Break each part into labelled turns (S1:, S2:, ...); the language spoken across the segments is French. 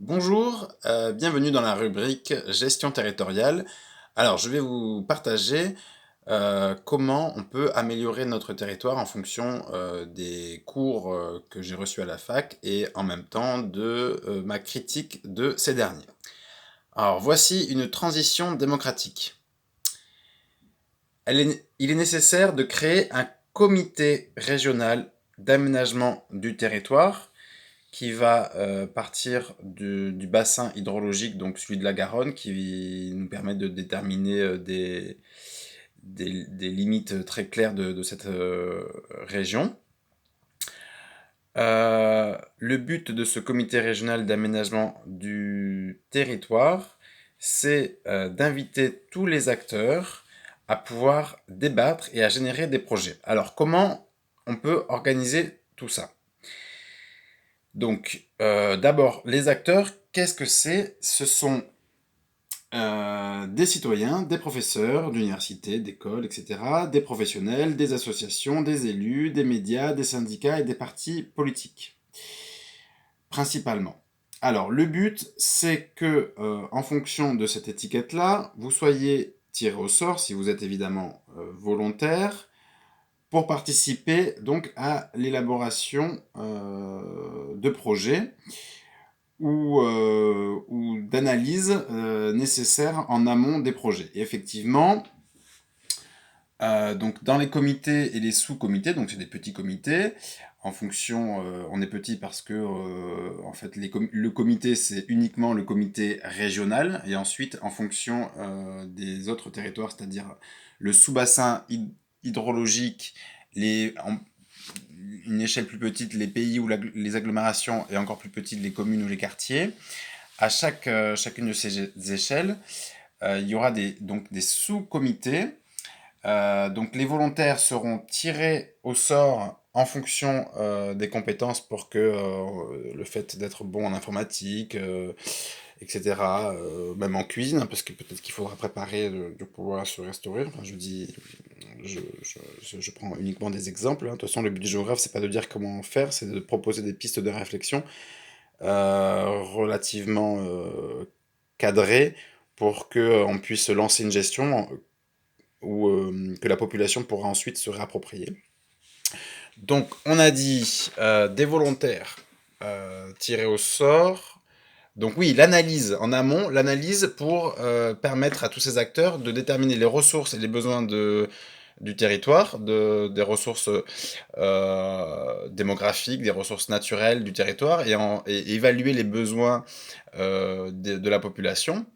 S1: Bonjour, bienvenue dans la rubrique gestion territoriale. Alors, je vais vous partager comment on peut améliorer notre territoire en fonction des cours que j'ai reçus à la fac et en même temps de ma critique de ces derniers. Alors, voici une transition démocratique. Il est nécessaire de créer un comité régional d'aménagement du territoire qui va partir du bassin hydrologique, donc celui de la Garonne, qui nous permet de déterminer des limites très claires de cette région. Le but de ce comité régional d'aménagement du territoire, c'est d'inviter tous les acteurs à pouvoir débattre et à générer des projets. Alors, comment on peut organiser tout ça? Donc, d'abord, les acteurs, qu'est-ce que c'est? Ce sont des citoyens, des professeurs d'universités, d'écoles, etc., des professionnels, des associations, des élus, des médias, des syndicats et des partis politiques, principalement. Alors, le but, c'est que, en fonction de cette étiquette-là, vous soyez tiré au sort, si vous êtes évidemment volontaire, pour participer donc à l'élaboration de projets ou d'analyse nécessaires en amont des projets. Et effectivement, donc dans les comités et les sous-comités, donc c'est des petits comités, en fonction, on est petit parce que en fait le comité c'est uniquement le comité régional et ensuite en fonction des autres territoires, c'est-à-dire le sous-bassin hydrologique, une échelle plus petite, les pays ou les agglomérations et encore plus petites, les communes ou les quartiers. À chacune de ces échelles, il y aura donc des sous-comités. Donc les volontaires seront tirés au sort en fonction des compétences pour que le fait d'être bon en informatique, etc., même en cuisine, hein, parce que peut-être qu'il faudra préparer de pouvoir se restaurer. Enfin, je dis, je prends uniquement des exemples, hein. De toute façon, le but du géographe, c'est pas de dire comment faire, c'est de proposer des pistes de réflexion relativement cadrées pour que on puisse lancer une gestion ou que la population pourra ensuite se réapproprier. Donc, on a dit des volontaires tirés au sort. Donc oui, l'analyse en amont, l'analyse pour permettre à tous ces acteurs de déterminer les ressources et les besoins du territoire, des ressources démographiques, des ressources naturelles du territoire et évaluer les besoins de la population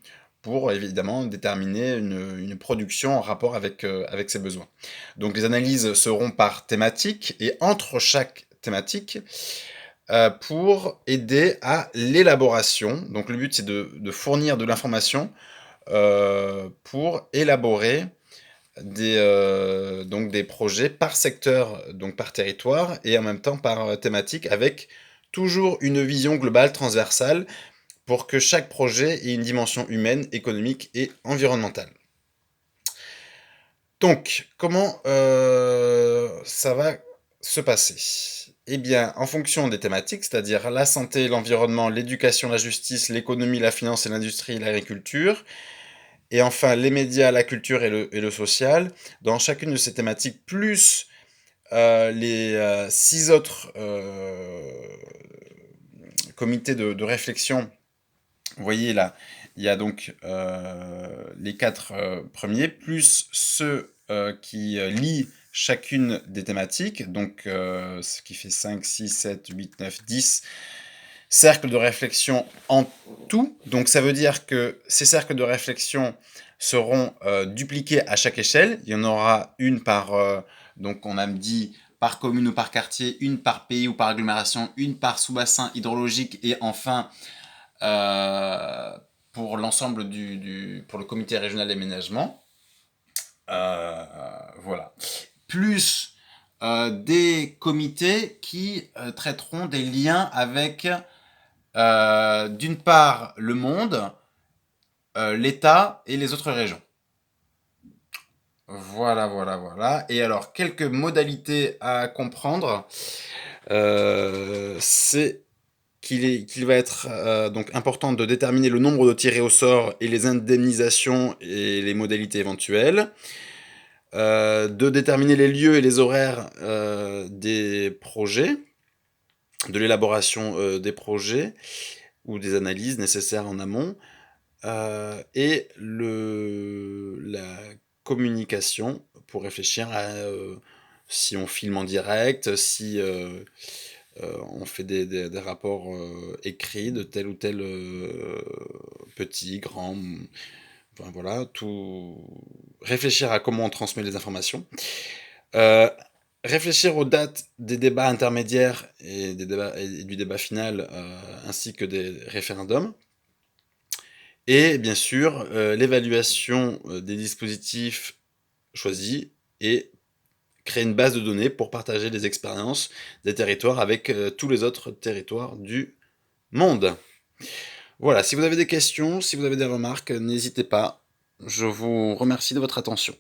S1: pour évidemment déterminer une production en rapport avec ces besoins. Donc les analyses seront par thématique et entre chaque thématique pour aider à l'élaboration. Donc le but c'est de fournir de l'information pour élaborer donc des projets par secteur, donc par territoire, et en même temps par thématique, avec toujours une vision globale, transversale, pour que chaque projet ait une dimension humaine, économique et environnementale. Donc, comment ça va se passer? Eh bien, en fonction des thématiques, c'est-à-dire la santé, l'environnement, l'éducation, la justice, l'économie, la finance et l'industrie et l'agriculture, et enfin les médias, la culture et le social, dans chacune de ces thématiques, plus les 6 autres comités de réflexion. Vous voyez là, il y a donc les 4 premiers, plus ceux qui lient chacune des thématiques, donc ce qui fait 5, 6, 7, 8, 9, 10 cercles de réflexion en tout. Donc ça veut dire que ces cercles de réflexion seront dupliqués à chaque échelle. Il y en aura une par, donc on a dit par commune ou par quartier, une par pays ou par agglomération, une par sous-bassin hydrologique et enfin euh, pour l'ensemble pour le comité régional d'aménagement. Voilà. Plus des comités qui traiteront des liens avec d'une part le monde, l'État et les autres régions. Voilà, voilà, voilà. Et alors, quelques modalités à comprendre. C'est qu'il va être donc important de déterminer le nombre de tirés au sort et les indemnisations et les modalités éventuelles, de déterminer les lieux et les horaires des projets, de l'élaboration des projets ou des analyses nécessaires en amont, et la communication pour réfléchir à si on filme en direct, si on fait des rapports écrits de tel ou tel petit, grand, enfin voilà, tout. Réfléchir à comment on transmet les informations. Euh, Réfléchir aux dates des débats intermédiaires et du débat final, ainsi que des référendums. Et bien sûr, l'évaluation des dispositifs choisis et créer une base de données pour partager les expériences des territoires avec tous les autres territoires du monde. Voilà, si vous avez des questions, si vous avez des remarques, n'hésitez pas. Je vous remercie de votre attention.